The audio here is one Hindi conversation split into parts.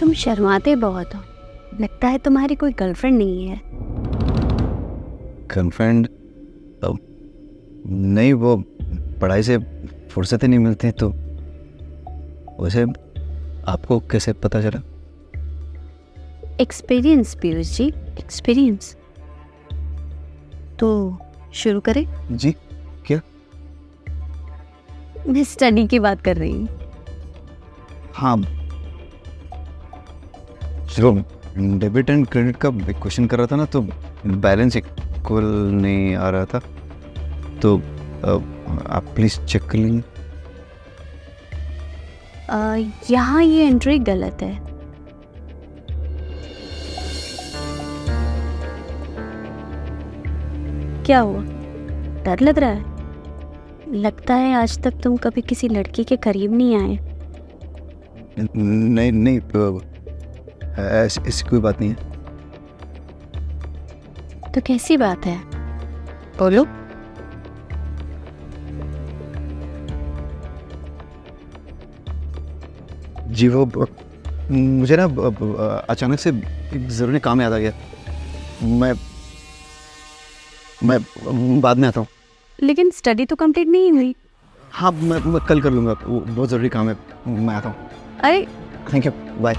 तुम शर्माते बहुत हो, लगता है तुम्हारी कोई गर्लफ्रेंड नहीं है। गर्लफ्रेंड? नहीं, वो पढ़ाई से फुर्सत ही नहीं मिलती। तो वैसे आपको कैसे पता चला? Experience Piyush ji, experience. तो शुरू करें? जी, क्या? मैं स्टडी की बात कर रही हूँ। हाँ, चलो। डेबिट एंड क्रेडिट का क्वेश्चन कर रहा था ना, तो बैलेंस इक्वल नहीं आ रहा था, तो आप प्लीज़ चेक कर लीजिए। यहाँ ये एंट्री गलत है। क्या हुआ, डर लग रहा है? लगता है आज तक तुम कभी किसी लड़की के करीब नहीं आए। नहीं नहीं, ऐसी कोई बात नहीं है। तो कैसी बात है, बोलो। जी, वो मुझे ना अचानक से एक ज़रूरी काम याद आ गया। मैं बाद में आता हूँ। लेकिन स्टडी तो कंप्लीट नहीं हुई। हाँ, मैं कल कर लूँगा, बहुत ज़रूरी काम है। मैं आता हूँ। अरे थैंक यू, बाय।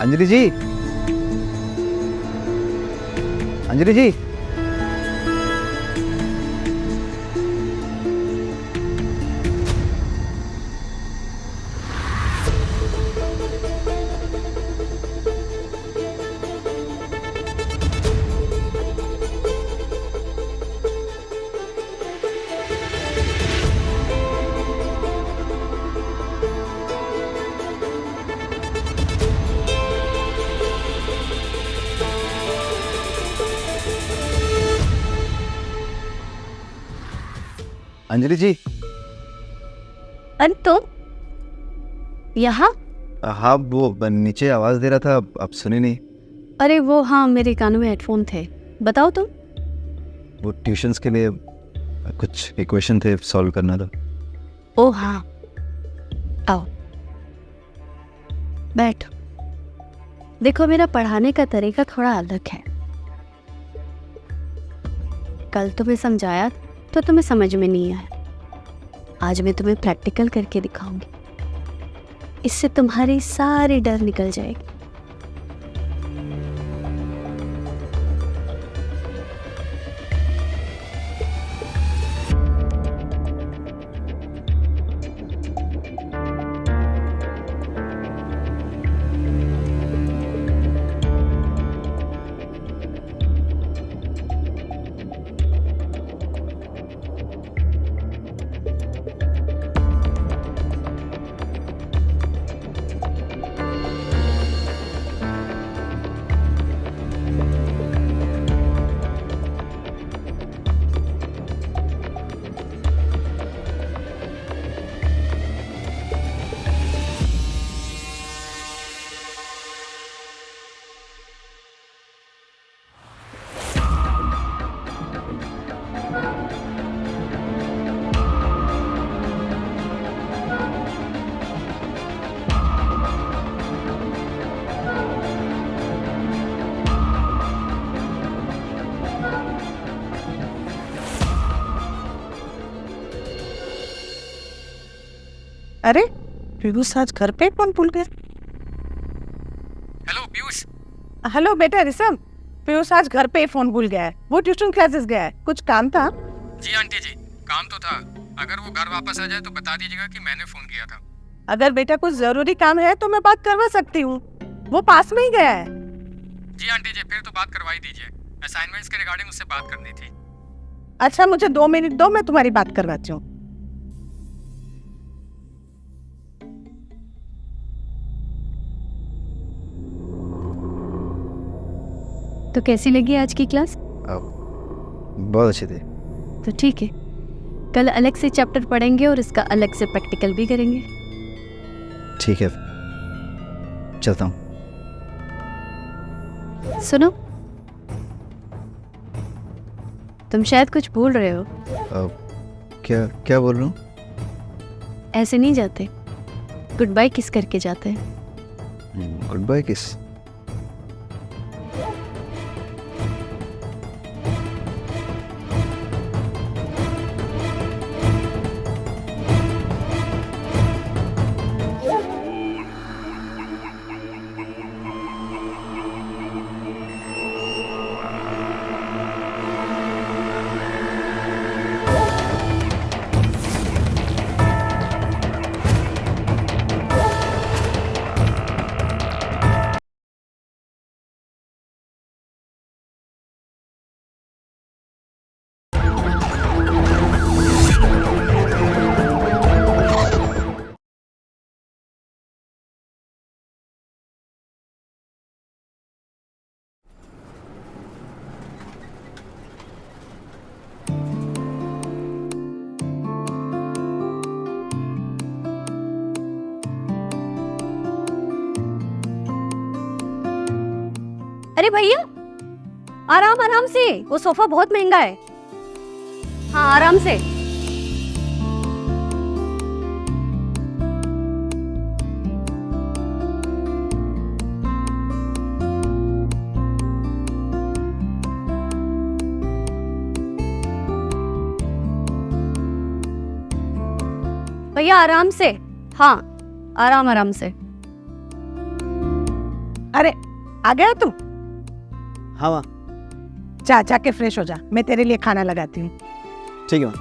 अंजलि जी, अंजलि जी। अंजलि जी। अरे तुम यहाँ? हाँ, वो नीचे आवाज़ दे रहा था, आप सुने नहीं? अरे वो हाँ, मेरे कानों में हेडफोन थे। बताओ तुम। वो ट्यूशन्स के लिए कुछ इक्वेशन थे, सॉल्व करना था। ओ हाँ, आओ बैठो। देखो, मेरा पढ़ाने का तरीका थोड़ा अलग है। कल तुम्हें समझाया तो तुम्हें समझ में नहीं आया। आज मैं तुम्हें प्रैक्टिकल करके दिखाऊंगी। इससे तुम्हारी सारी डर निकल जाएगी। अरे पीयूष आज घर पे कौन भूल गया? हेलो पीयूष। हेलो बेटा ऋषभ, पीयूष आज घर पे फोन भूल गया है। वो ट्यूशन क्लासेस गया है, कुछ काम था। जी आंटी जी, काम तो था। अगर वो घर वापस आ जाए तो बता दीजिएगा कि मैंने फोन किया था। अगर बेटा कुछ जरूरी काम है तो मैं बात करवा सकती हूँ, वो पास में ही गया है। जी आंटी जी, फिर तो बात करवाई दीजिए। असाइनमेंट्स के रिगार्डिंग उससे बात करनी थी। अच्छा मुझे 2 मिनट दो, मैं तुम्हारी बात करवाती हूँ। तो कैसी लगी आज की क्लास? बहुत अच्छे थे। तो ठीक है, कल अलग से चैप्टर पढ़ेंगे और इसका अलग से प्रैक्टिकल भी करेंगे। ठीक है, चलता हूँ। सुनो, तुम शायद कुछ भूल रहे हो। क्या क्या बोल रहा हूँ? ऐसे नहीं जाते, गुड बाय किस करके जाते हैं। गुड बाय किस? अरे भैया, आराम आराम से, वो सोफा बहुत महंगा है। हाँ आराम से। भैया आराम से, हाँ आराम आराम से। अरे आ गया तू? हाँ माँ। जा जाके फ्रेश हो जा, मैं तेरे लिए खाना लगाती हूँ। ठीक है माँ।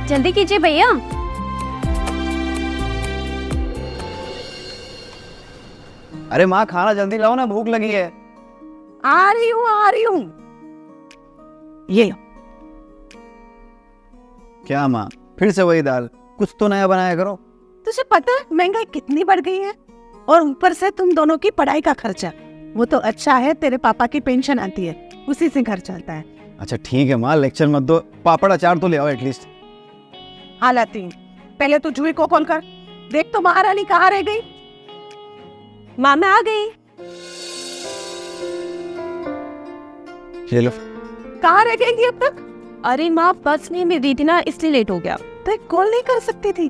जल्दी कीजिए भैया। अरे माँ, खाना जल्दी लाओ ना, भूख लगी है। आ रही हूँ। ये लो। क्या माँ, फिर से वही दाल? कुछ तो नया बनाया करो। तुझे पता है महंगाई कितनी बढ़ गई है, और ऊपर से तुम दोनों की पढ़ाई का खर्चा। वो तो अच्छा है तेरे पापा की पेंशन आती है, उसी से घर चलता है। अच्छा ठीक है माँ, लेक्चर मत दो, पापड़ अचार तो ले आओ एटलीस्ट। हाँ लाती हूँ। पहले तो जूही को कॉल कर, देख तो महारानी कहाँ रह गई। माँ मैं आ गई। ये लो। कहाँ रह गई अब तक? अरे माँ बस नहीं मिल रही थी ना, इसलिए लेट हो गया। तो कॉल नहीं कर सकती थी?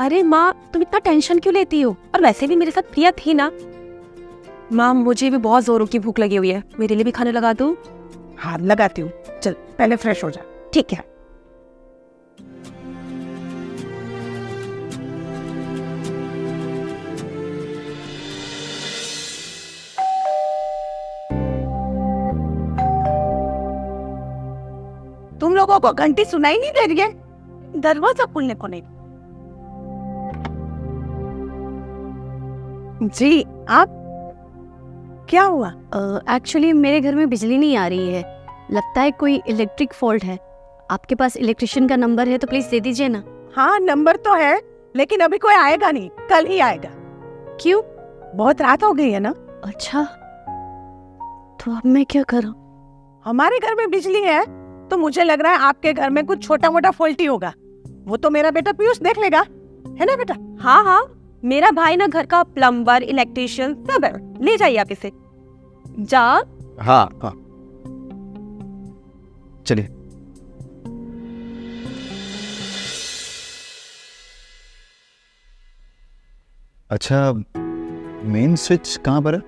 अरे माँ तुम इतना टेंशन क्यों लेती हो, और वैसे भी मेरे साथ प्रिया थी ना। माँ मुझे भी बहुत जोरों की भूख लगी हुई है, मेरे लिए भी खाने लगा दूँ? हाँ लगाती हूँ, चल पहले फ्रेश हो जा। ठीक है। तुम लोगों को घंटी सुनाई नहीं दे रही है? दरवाजा खोलने को नहीं। जी आप, क्या हुआ? एक्चुअली मेरे घर में बिजली नहीं आ रही है, लगता है कोई इलेक्ट्रिक फॉल्ट है। आपके पास इलेक्ट्रिशियन का नंबर है तो प्लीज दे दीजिए ना। हाँ नंबर तो है, लेकिन अभी कोई आएगा नहीं, कल ही आएगा। क्यों? बहुत रात हो गई है ना। अच्छा, तो अब मैं क्या करूं? हमारे घर में बिजली है तो मुझे लग रहा है आपके घर में कुछ छोटा मोटा फॉल्ट ही होगा। वो तो मेरा बेटा पीयूष देख लेगा, है ना बेटा? हाँ हाँ, मेरा भाई ना घर का प्लम्बर, इलेक्ट्रिशियन सब है, ले जाइए आप इसे। जा। हाँ हाँ चलिए। अच्छा, मेन स्विच कहाँ पर है?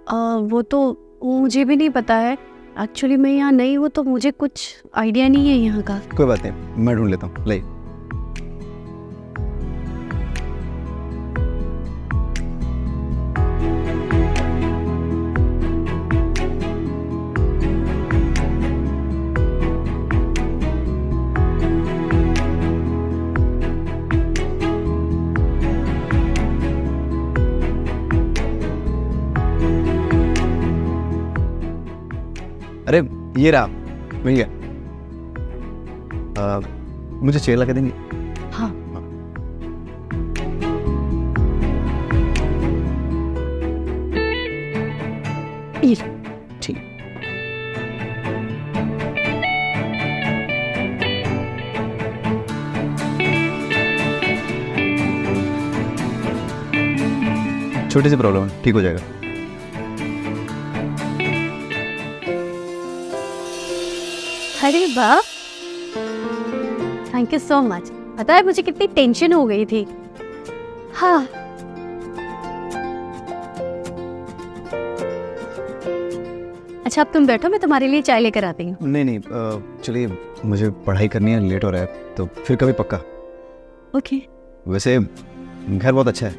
वो तो मुझे भी नहीं पता है। एक्चुअली मैं यहाँ नई हूँ तो मुझे कुछ आइडिया नहीं है यहाँ का। कोई बात नहीं, मैं ढूंढ लेता हूँ, ले। अरे ये रहा, मिल गया। मुझे चेयर लगा देंगे? हाँ। ये ठीक। छोटी सी प्रॉब्लम है, ठीक हो जाएगा। अरे वाह, थैंक यू सो मच। पता है मुझे कितनी टेंशन हो गई थी। हाँ, अच्छा अब तुम बैठो, मैं तुम्हारे लिए चाय लेकर आती हूँ। नहीं नहीं, चलिए, मुझे पढ़ाई करनी है, लेट हो रहा है, तो फिर कभी पक्का। ओके, वैसे घर बहुत अच्छा है।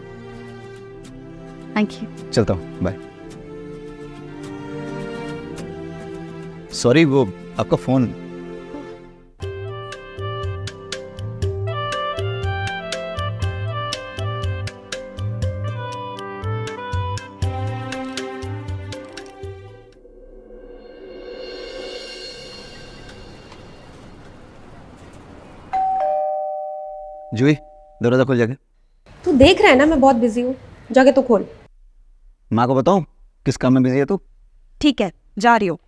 Thank you. चलता हूँ, बाय। सॉरी, वो आपका फोन। जूही, दरवाजा खोल जाके। तू देख रहा है ना मैं बहुत बिजी हूँ, जाके तू खोल। माँ को बताऊँ किस काम में बिजी है तू? ठीक है, जा रही हो।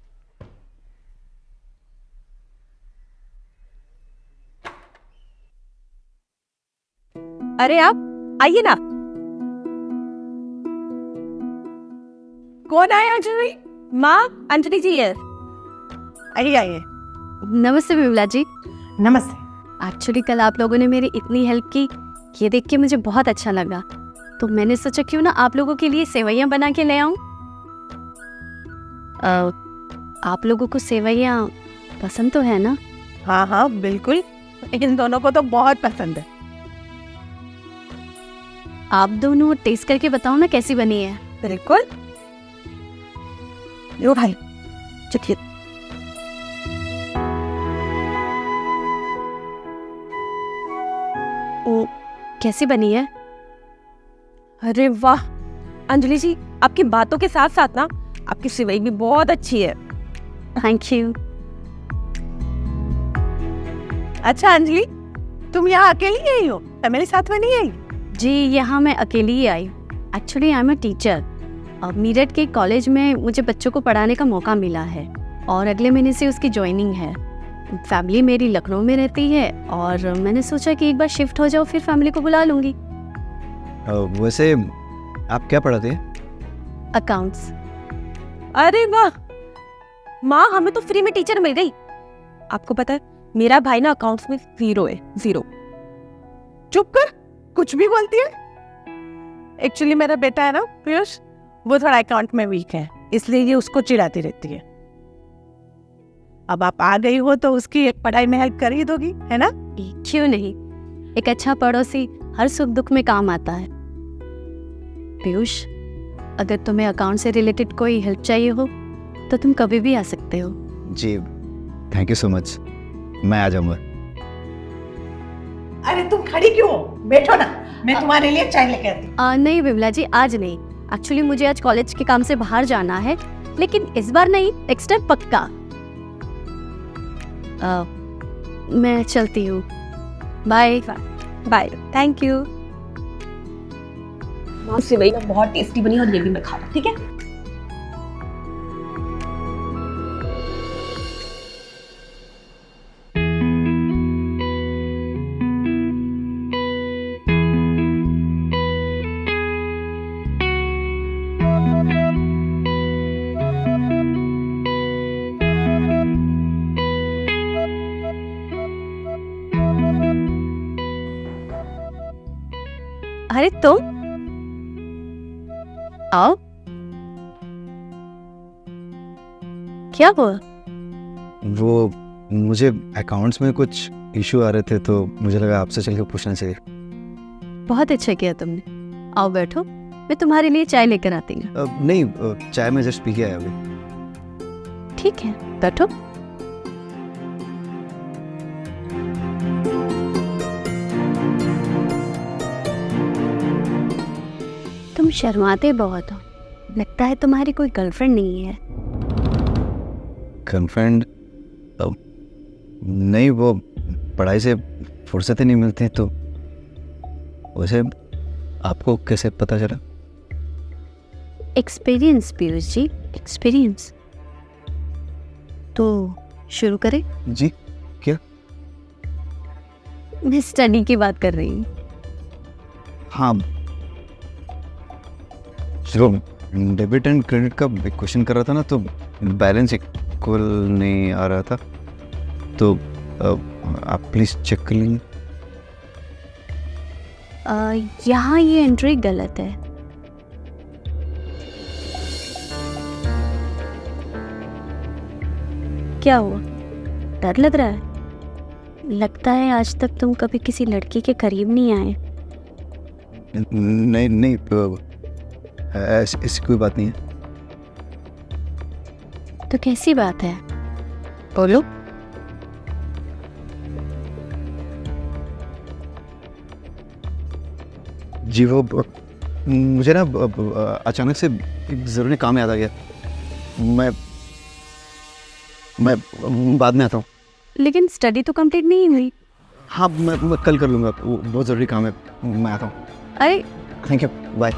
अरे आप आइए ना। कौन आया अंजलि? माँ, अंजलि जी है। आइए आइए। नमस्ते विमला जी। नमस्ते। एक्चुअली कल आप लोगों ने मेरी इतनी हेल्प की, ये देख के मुझे बहुत अच्छा लगा, तो मैंने सोचा क्यों ना आप लोगों के लिए सेवइयाँ बना के ले आऊँ। आप लोगों को सेवइयाँ पसंद तो है ना? हाँ हाँ बिल्कुल, इन दोनों को तो बहुत पसंद है। आप दोनों टेस्ट करके बताओ ना कैसी बनी है। बिल्कुल। लो भाई, चखिए। ओ, कैसी बनी है? अरे वाह अंजलि जी, आपकी बातों के साथ साथ ना आपकी सेवई भी बहुत अच्छी है। Thank you. अच्छा अंजलि, तुम यहाँ अकेली आई हो, फैमिली साथ में नहीं आई? जी, यहाँ मैं अकेली ही आई हूँ। Actually I am a teacher. अब मीरठ के कॉलेज में मुझे बच्चों को पढ़ाने का मौका मिला है और अगले महीने से उसकी ज्वाइनिंग है। फैमिली मेरी लखनऊ में रहती है और मैंने सोचा कि एक बार शिफ्ट हो जाओ, फिर फैमिली को बुला लूँगी। वैसे आप क्या पढ़ाते हैं? अकाउंट्स। अरे वाह माँ, हमें तो फ्री में टीचर मिल गई। आपको पता है मेरा भाई ना अकाउंट्स में 0 है, 0। चुप कर, कुछ भी बोलती है। एक्चुअली मेरा बेटा है ना पीयूष, वो थोड़ा अकाउंट में वीक है, इसलिए ये उसको चिढ़ाती रहती है। अब आप आ गई हो तो उसकी पढ़ाई में हेल्प कर ही दोगी, है ना? क्यों नहीं, एक अच्छा पड़ोसी हर सुख दुख में काम आता है। पीयूष, अगर तुम्हें अकाउंट से रिलेटेड कोई हेल्प चाहिए हो तो तुम कभी भी आ सकते हो। जी, थैंक यू सो मच, मैं आ जाऊंगा। अरे तुम खड़ी क्यों हो? बैठो ना, मैं तुम्हारे लिए चाय लेके आती हूँ। नहीं विमला जी, आज नहीं। एक्चुअली मुझे आज कॉलेज के काम से बाहर जाना है, लेकिन इस बार नहीं, नेक्स्ट टाइम पक्का। मैं चलती हूँ, बाय। Bye, thank you. माँ सेवई ना बहुत टेस्टी बनी और ये भी मैं खा लूं, ठीक है? अरे तुम आओ। क्या हुआ? वो मुझे अकाउंट्स में कुछ इशू आ रहे थे तो मुझे लगा आपसे चल के पूछना चाहिए। बहुत अच्छा किया तुमने। आओ बैठो, मैं तुम्हारे लिए चाय लेकर आती हूँ। नहीं, चाय में जस्ट पी के आया अभी। ठीक है, बैठो। तुम शर्माते बहुत हो, लगता है तुम्हारी कोई गर्लफ्रेंड नहीं है। गर्लफ्रेंड? नहीं, वो पढ़ाई से फुर्सतें नहीं मिलती तो। वैसे आपको कैसे पता चला? Experience Piyush ji, experience. तो शुरू करें? जी, क्या? मैं स्टडी की बात कर रही हूँ। हाँ, चलो। डेबिट एंड क्रेडिट का क्वेश्चन कर रहा था ना, तो बैलेंस इक्वल नहीं आ रहा था, तो आप प्लीज़ चेक कर लीजिए। यहाँ ये एंट्री गलत है। क्या हुआ, डर लग रहा है? लगता है आज तक तुम कभी किसी लड़की के करीब नहीं आए। नहीं नहीं, ऐसी कोई बात नहीं है। तो कैसी बात है, बोलो। जी, वो मुझे ना अचानक से एक ज़रूरी काम याद आ गया। मैं बाद में आता हूँ। लेकिन स्टडी तो कंप्लीट नहीं हुई। हाँ, मैं कल कर लूँगा, बहुत ज़रूरी काम है। मैं आता हूँ। अरे थैंक यू, बाय।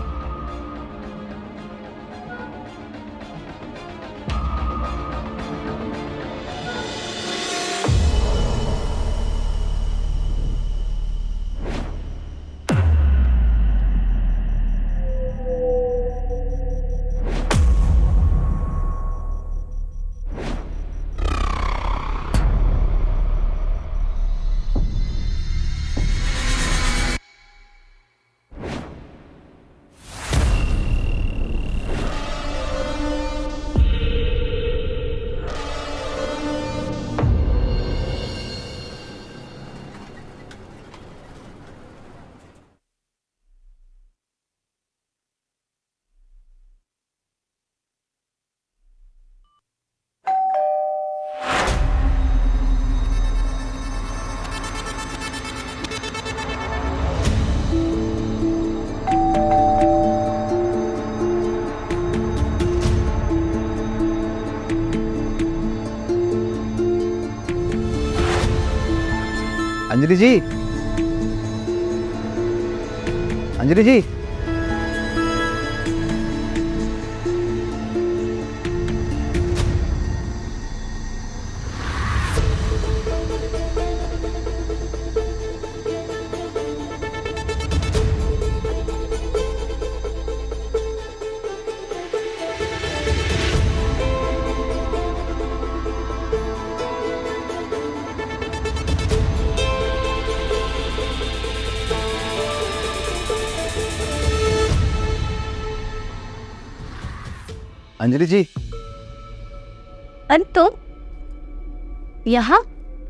अंजलि जी, अंजलि जी। अंजलि जी। अरे तुम यहाँ?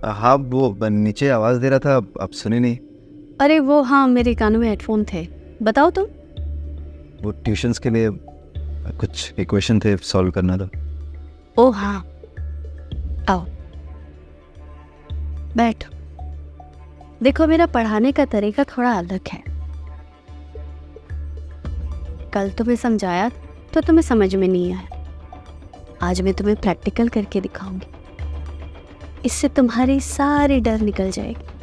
हाँ, वो नीचे आवाज़ दे रहा था, आप सुनी नहीं? अरे वो हाँ, मेरे कानों में हेडफोन थे। बताओ तुम। वो ट्यूशन्स के लिए कुछ इक्वेशन थे, सॉल्व करना था। ओ हाँ, आओ बैठो। देखो, मेरा पढ़ाने का तरीका थोड़ा अलग है। कल तुम्हें समझाया तो तुम्हें समझ में नहीं आया। आज मैं तुम्हें प्रैक्टिकल करके दिखाऊंगी, इससे तुम्हारी सारी डर निकल जाएगी।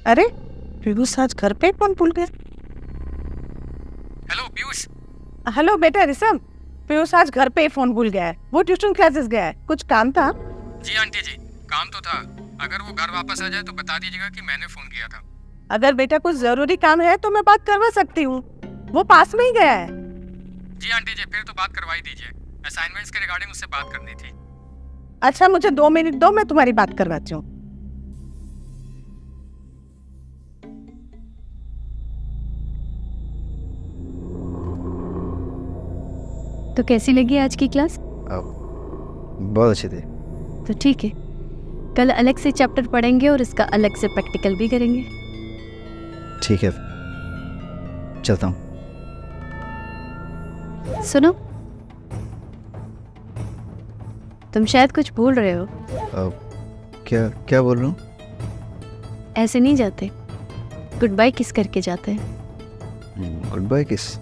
अरे पीयूष आज घर पे कौन भूल गया? हेलो पीयूष। हेलो बेटा ऋषभ, पीयूष आज घर पे ही फोन भूल गया है। वो ट्यूशन क्लासेस गया है, कुछ काम था। जी आंटी जी, काम तो था। अगर वो घर वापस आ जाए तो बता दीजिएगा कि मैंने फोन किया था। अगर बेटा कुछ जरूरी काम है तो मैं बात करवा सकती हूँ, वो पास में ही गया है। जी आंटी जी, फिर तो बात करवाई दीजिए। असाइनमेंट्स के रिगार्डिंग उससे बात करनी थी। अच्छा मुझे 2 मिनट दो, मैं तुम्हारी बात करवाती हूँ। तो कैसी लगी आज की क्लास? बहुत अच्छे थे। तो ठीक है, कल अलग से चैप्टर पढ़ेंगे और इसका अलग से प्रैक्टिकल भी करेंगे। ठीक है, चलता हूँ। सुनो, तुम शायद कुछ भूल रहे हो। क्या क्या बोल रहा हूँ? ऐसे नहीं जाते, गुड बाय किस करके जाते हैं। गुड बाय किस?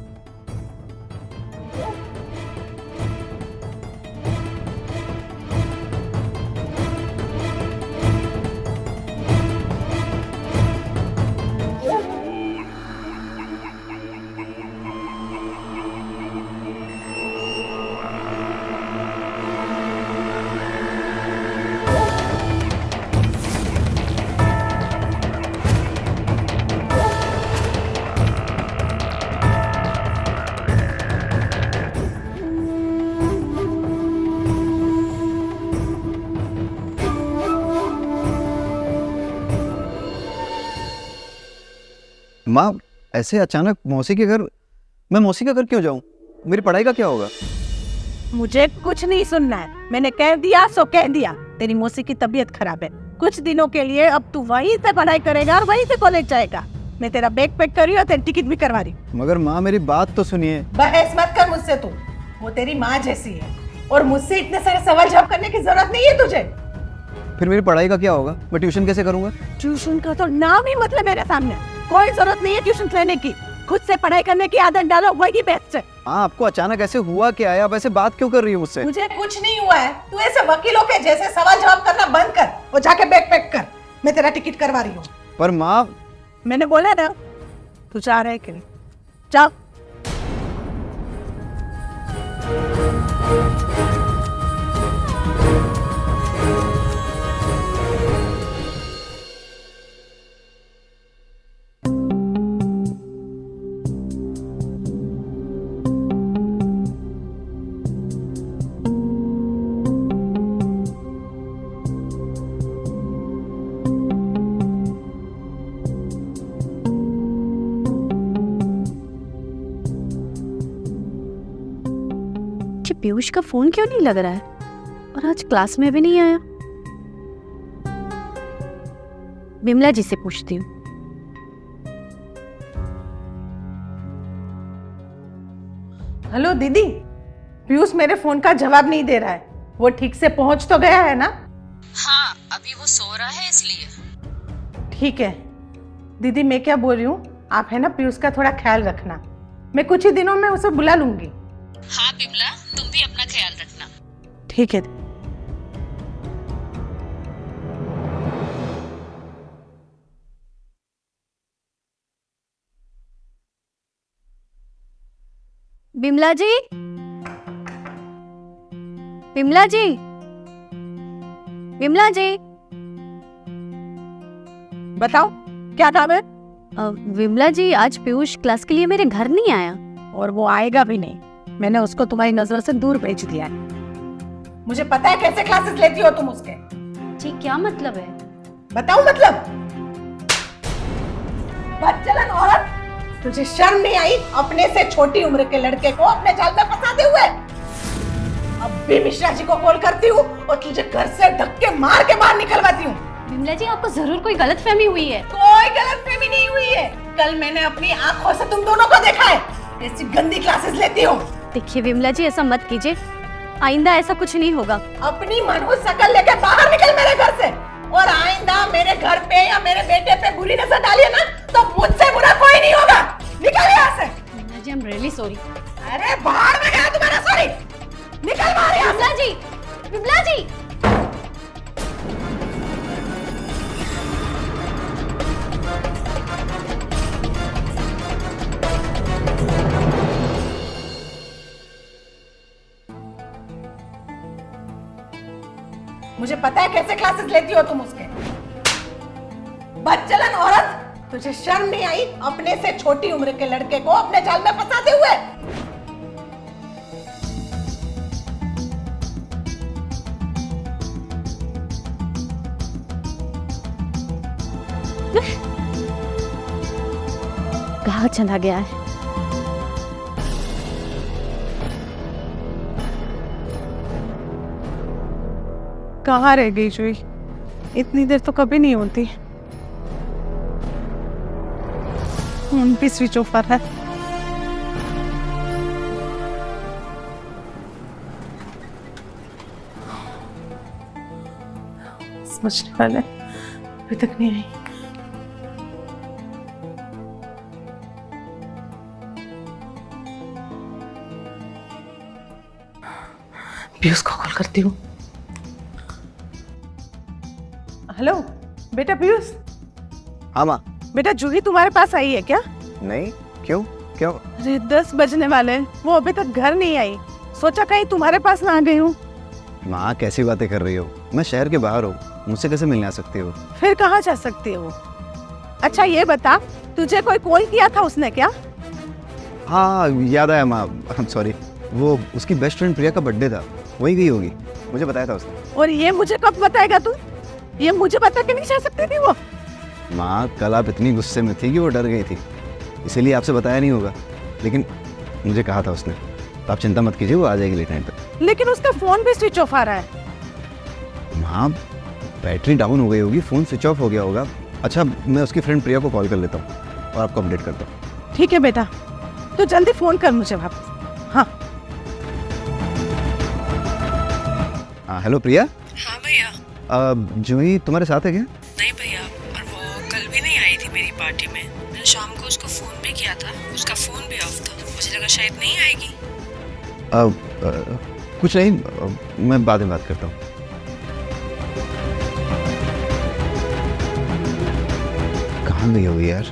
माँ, ऐसे अचानक मौसी के घर? मैं मौसी के घर क्यों जाऊँ? मेरी पढ़ाई का क्या होगा? मुझे कुछ नहीं सुनना है, मैंने कह दिया सो कह दिया। तेरी मौसी की तबीयत खराब है, कुछ दिनों के लिए अब तू वहीं से पढ़ाई करेगा और वहीं से कॉलेज जाएगा। मैं तेरा बैग पैक कर रही हूँ और तेरी टिकट भी करवा रही हूँ। मगर माँ, मेरी बात तो सुनिए। बहस मत कर मुझसे तू, वो तेरी माँ जैसी है और मुझसे इतने सारे सवाल जवाब करने की जरूरत नहीं है तुझे। फिर मेरी पढ़ाई का क्या होगा? मैं ट्यूशन कैसे करूँगा? ट्यूशन का तो नाम ही मतलब मेरे सामने, कोई जरूरत नहीं है ट्यूशन लेने की। खुद से पढ़ाई करने की आदत डालो, वही बेस्ट है। हाँ, आपको अचानक ऐसे हुआ क्या है? आप ऐसे बात क्यों कर रही हो मुझसे? मुझे कुछ नहीं हुआ है, तू ऐसे वकीलों के जैसे सवाल जवाब करना बंद कर और जाके बैग पैक कर। मैं तेरा टिकट करवा रही हूँ। पर माँ, मैंने बोला ना, तू जा रहा है कि नहीं? जा। पीयूष का फोन क्यों नहीं लग रहा है और आज क्लास में भी नहीं आया? बिमला जी से पूछती हूँ। हेलो दीदी, पीयूष मेरे फोन का जवाब नहीं दे रहा है। वो ठीक से पहुंच तो गया है ना? हाँ, अभी वो सो रहा है इसलिए। ठीक है दीदी, मैं क्या बोल रही हूँ, आप है ना पीयूष का थोड़ा ख्याल रखना। मैं कुछ ही दिनों में उसे बुला लूंगी। हाँ बिमला, तुम भी अपना ख्याल रखना। ठीक है। बिमला जी, बिमला जी, बिमला जी। बताओ क्या काम है? विमला जी, आज पीयूष क्लास के लिए मेरे घर नहीं आया। और वो आएगा भी नहीं, मैंने उसको तुम्हारी नजर से दूर भेज दिया है। मुझे पता है कैसे क्लासेस लेती हो तुम उसके। जी क्या मतलब है? बताओ मतलब। बदचलन औरत, तुझे शर्म नहीं आई अपने से छोटी उम्र के लड़के को अपने जाल में फंसाते हुए? अब भी मिश्रा जी को कॉल करती हूँ और तुझे घर से धक्के मार के बाहर निकलवाती हूँ। विमला जी, आपको जरूर कोई गलतफहमी हुई है। कोई गलतफहमी नहीं हुई है, कल मैंने अपनी आंखों से तुम दोनों को देखा है कैसी गंदी क्लासेस लेती हो। देखिए विमला जी, ऐसा मत कीजिए, आइंदा ऐसा कुछ नहीं होगा। अपनी मनहूस शकल लेके बाहर निकल मेरे घर से, और आइंदा मेरे घर पे या मेरे बेटे पे बुरी नजर डालिए ना तो मुझसे बुरा कोई नहीं होगा। निकल यहाँ से। विमला जी, आई एम रियली सॉरी। अरे बाहर में गया तुम्हारा सॉरी, निकल बाहर यहाँ से। विमला जी, विमला जी। मुझे पता है कैसे क्लासेस लेती हो तुम उसके। बदचलन औरत, तुझे शर्म नहीं आई अपने से छोटी उम्र के लड़के को अपने जाल में फंसाते हुए? कहाँ चला गया है? कहाँ रह गई जुई? इतनी देर तो कभी नहीं होती। फोन भी स्विच ऑफ है। समझने वाले अभी तक नहीं आई। पीयूष को कॉल करती हूँ। हेलो बेटा पीयूष। हाँ माँ। बेटा जूही तुम्हारे पास आई है क्या? नहीं, क्यों क्यों? अरे 10 बजने वाले हैं, वो अभी तक घर नहीं आई। सोचा कहीं तुम्हारे पास ना आ गई हूँ। माँ कैसी बातें कर रही हो? मैं शहर के बाहर हूँ, मुझसे कैसे मिलने आ सकती हो? फिर कहाँ जा सकती है वो? अच्छा ये बता, तुझे कोई कॉल किया था उसने क्या? हाँ याद आया माँ, सॉरी, वो उसकी बेस्ट फ्रेंड प्रिया का बर्थडे था, वही गई होगी, मुझे बताया था उसने। और ये मुझे कब बताएगा तू? ये मुझे बता के नहीं जा सकती थी वो? माँ कल आप इतनी गुस्से में थी कि वो डर गई थी, इसीलिए आपसे बताया नहीं होगा, लेकिन मुझे कहा था उसने। तो आप चिंता मत कीजिए, वो आ जाएगी लेट नाइट तक। लेकिन उसका फोन भी स्विच ऑफ आ रहा है। माँ बैटरी डाउन हो गई होगी, फ़ोन स्विच ऑफ हो गया होगा। अच्छा मैं उसकी फ्रेंड प्रिया को कॉल कर लेता हूँ और आपको अपडेट करता हूँ। ठीक है बेटा, तो जल्दी फोन कर मुझे वापस। हाँ हाँ हेलो प्रिया। हाँ भैया। जूही तुम्हारे साथ है क्या? नहीं भैया, और वो कल भी नहीं आई थी मेरी पार्टी में। मैंने शाम को उसको फोन भी किया था, उसका फोन भी ऑफ था, मुझे लगा शायद नहीं आएगी। कुछ नहीं, मैं बाद में बात करता हूँ। कहाँ गई होगी यार?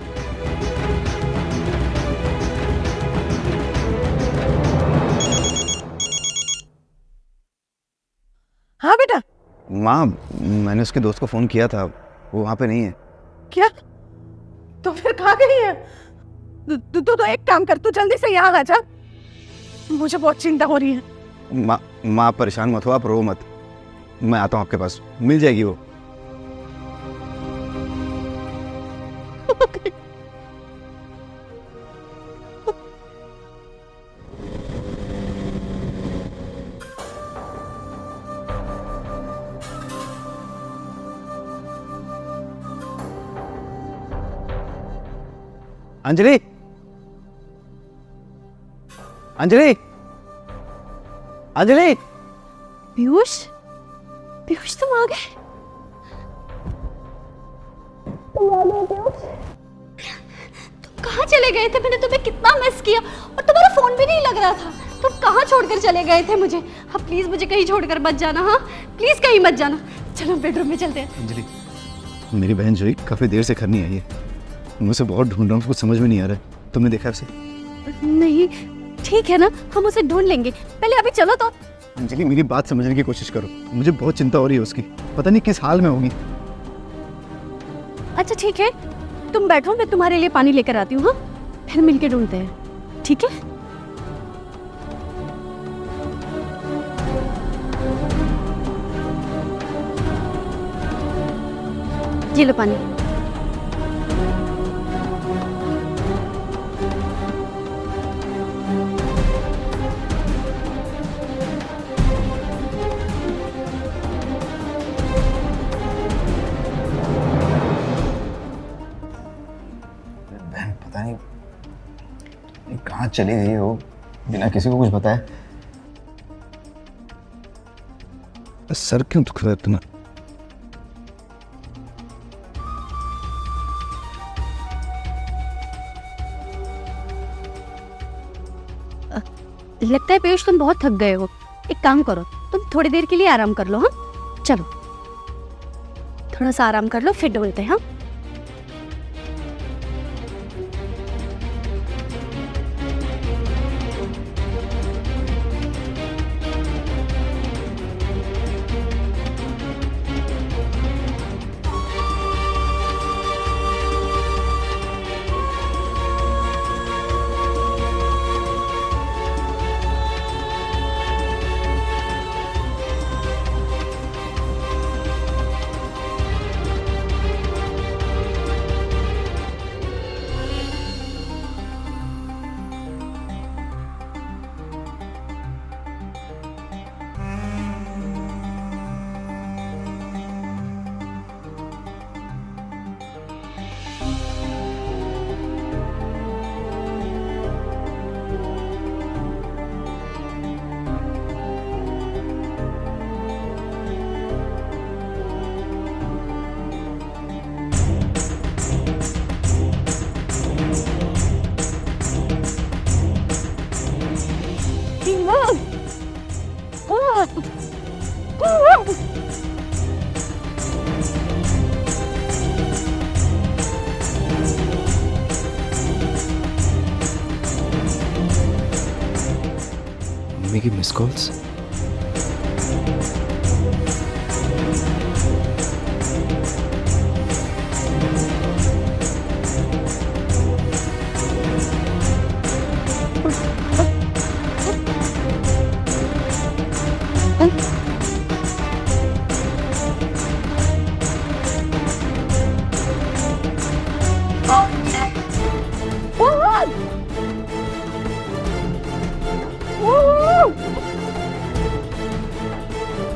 हाँ बेटा। माँ मैंने उसके दोस्त को फोन किया था, वो वहाँ पे नहीं है। क्या? तो फिर कहाँ गई है? तू तो एक काम कर, तू जल्दी से यहाँ आ जा, मुझे बहुत चिंता हो रही है। माँ परेशान मत हो, आप रो मत, मैं आता हूँ आपके पास, मिल जाएगी वो। अंजलि, अंजलि, अंजलि। पीयूष, पीयूष तुम आ गए? तुम कहाँ चले गए थे? मैंने तुम्हें कितना मिस किया और तुम्हारा फोन भी नहीं लग रहा था। तुम कहाँ छोड़कर चले गए थे मुझे? हाँ प्लीज मुझे कहीं छोड़कर मत जाना। हाँ प्लीज कहीं मत जाना। चलो बेडरूम में चलते हैं। अंजलि, मेरी बहन जूही काफी देर से घर नहीं आई है, मुझे बहुत ढूंढ रहा हूँ, कुछ समझ में नहीं आ रहा है। तुमने देखा उसे? नहीं, ठीक है ना, हम उसे ढूंढ लेंगे, पहले अभी चलो तो। अंजलि मेरी बात समझने की कोशिश करो, मुझे बहुत चिंता हो रही है उसकी, पता नहीं किस हाल में होगी। अच्छा ठीक है, तुम बैठो, मैं तुम्हारे लिए पानी लेकर आती हूँ। हाँ फिर मिलके ढूंढते हैं, ठीक है? ये लो पानी। पता नहीं कहाँ चली गई हो बिना किसी को कुछ बताए। सर क्यों दुख रहा है तुम्हें? लगता है पीयूष तुम बहुत थक गए हो, एक काम करो, तुम थोड़ी देर के लिए आराम कर लो। हाँ चलो थोड़ा सा आराम कर लो, फिर ढूंढते हैं। हाँ मम्मी की मिस कॉल्स।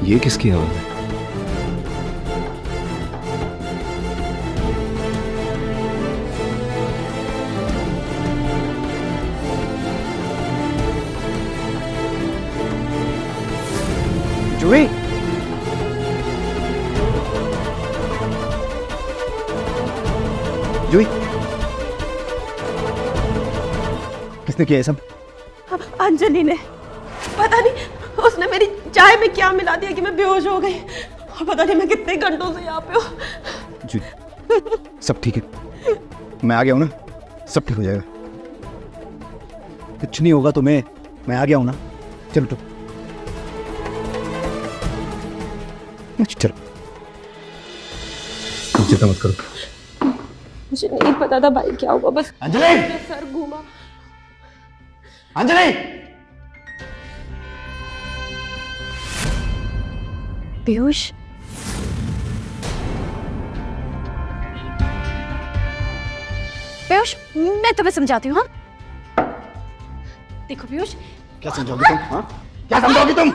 ये किसकी आवाज है? जूही, जूही, किसने किया ये सब? अंजलि ने। पता नहीं उसने मेरी चाय में क्या मिला दिया कि मैं बेहोश हो गई, और पता नहीं मैं कितने घंटों से यहाँ पे हूँ। जूही, सब ठीक है, मैं आ गया हूँ ना, सब ठीक हो जाएगा। कुछ नहीं होगा तुम्हें, मैं आ गया हूँ ना। चलो तो चलो, चिंता मत करो। मुझे नहीं पता था भाई क्या हुआ, बस अंजलि, मेरा सर घूमा। अंजलि, पीयूष, पीयूष, मैं तुम्हें समझाती हूँ। हाँ, देखो पीयूष, क्या समझोगी तुम? हाँ? क्या समझोगी तुम?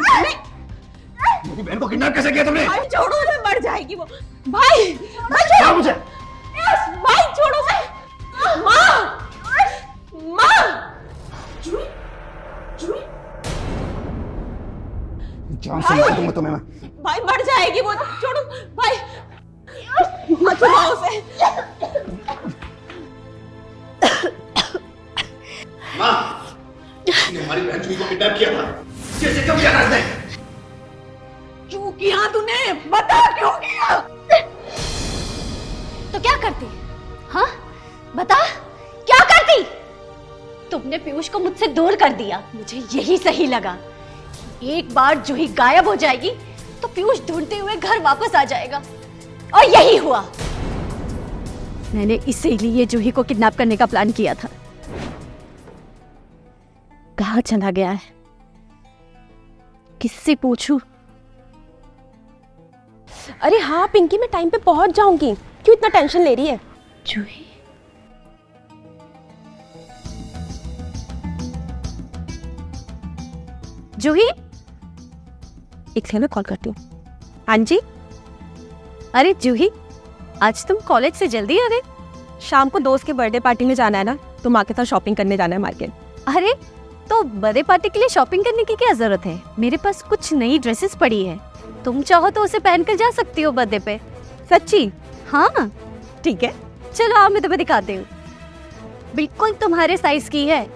मेरी बहन को किडनैप कैसे किया तुमने? भाई छोड़ो उसे, मर जाएगी वो। भाई छोड़ो मुझे। भाई छोड़ो उसे। माँ, माँ, जान से मार दूंगा तुम्हें मैं। भाई मर जाएगी वो, छोड़ो भाई, मत छुड़ाओ उसे। माँ, तूने हमारी बहन जूही को किडनैप किया था। कैसे क्यों किया था इसने? क्यों किया तूने? बता क्यों किया? तो क्या करती? हाँ, बता, क्या करती? तुमने पीयूष को मुझसे दूर कर दिया। मुझे यही सही लगा। एक बार जूही गायब हो जाएगी तो पीयूष ढूंढते हुए घर वापस आ जाएगा, और यही हुआ। मैंने इसीलिए जूही को किडनैप करने का प्लान किया था। कहाँ चला गया है? किससे पूछूं? अरे हाँ पिंकी, मैं टाइम पे पहुंच जाऊंगी, क्यों इतना टेंशन ले रही है? जूही, जूही, एक सेकंड में कॉल करती हूँ। हाँ जी। अरे जूही, आज तुम कॉलेज से जल्दी आ गए? शाम को दोस्त के बर्थडे पार्टी में जाना है ना, तो माँ के साथ शॉपिंग करने जाना है मार्केट। अरे, तो बर्थडे पार्टी के लिए शॉपिंग करने की क्या जरूरत है? मेरे पास कुछ नई ड्रेसेस पड़ी है, तुम चाहो तो उसे पहनकर जा सकती हो बर्थडे पे। सच्ची? हाँ, ठीक है। चलो आओ, मैं तुम्हें दिखाती हूँ। बिल्कुल तुम्हारे साइज की है।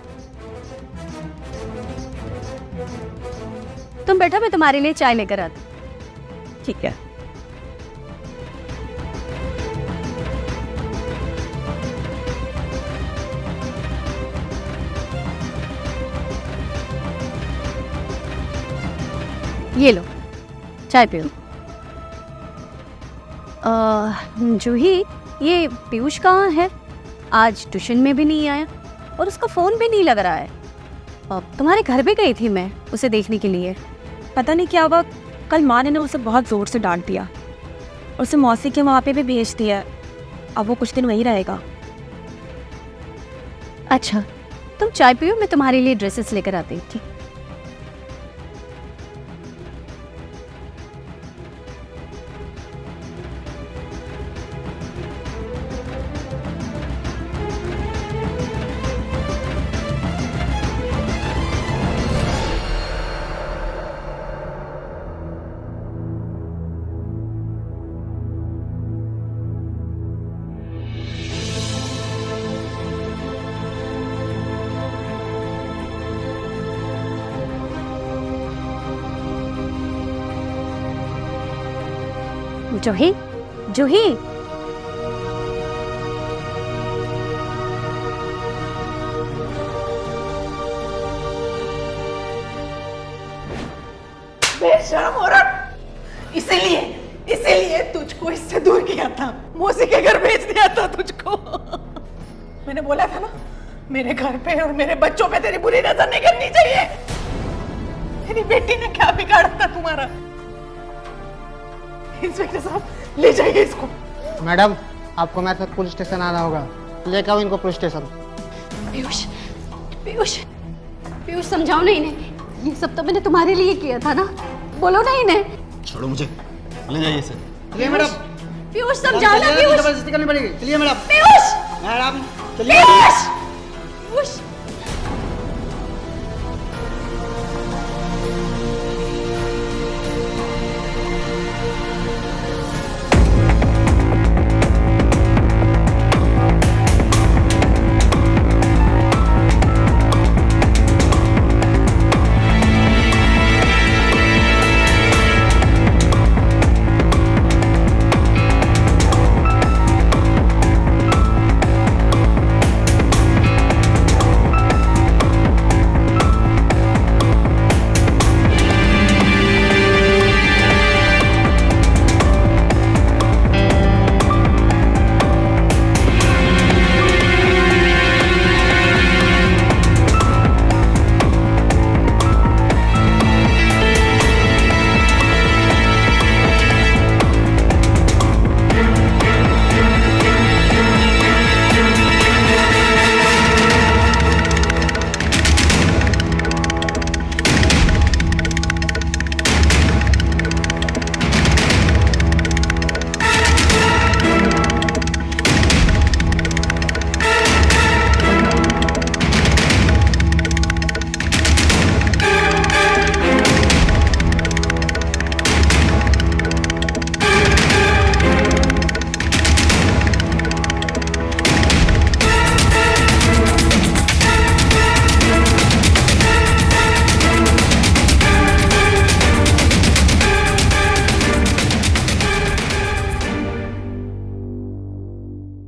तुम बैठो, मैं तुम्हारे लिए चाय लेकर आती हूँ। ठीक है। ये लो, चाय पियो। जूही, ये पीयूष कहाँ है? आज ट्यूशन में भी नहीं आया और उसका फोन भी नहीं लग रहा है। तुम्हारे घर भी गई थी मैं उसे देखने के लिए। पता नहीं क्या हुआ, कल माँ ने ना उसे बहुत जोर से डांट दिया और उसे मौसी के वहाँ पे भी भेज दिया। अब वो कुछ दिन वहीं रहेगा। अच्छा, तुम चाय पियो, मैं तुम्हारे लिए ड्रेसेस लेकर आती हूँ। ठीक? जूही जूही बेशर्म औरत। इसीलिए इसीलिए तुझको इससे दूर किया था, मौसी के घर भेज दिया था तुझको। मैंने बोला था ना, मेरे घर पे और मेरे बच्चों पे तेरी बुरी नजर नहीं करनी चाहिए। तेरी बेटी ने क्या बिगाड़ा था तुम्हारा? इंस्पेक्टर साहब ले जाइए इसको। मैडम, आपको मेरे साथ पुलिस स्टेशन आना होगा। लेकर आओ इनको पुलिस स्टेशन। पीयूष पीयूष पीयूष समझाओ ना इन्हें, ये सब तो मैंने तुम्हारे लिए किया था ना, बोलो ना इन्हें। छोड़ो मुझे, ले जाइए इसे। चलिए मैडम, पीयूष समझाओ ना पीयूष। जबरदस्ती करनी पड़ेगी। चलिए मैडम। पीयूष मैडम चलिए। पीयूष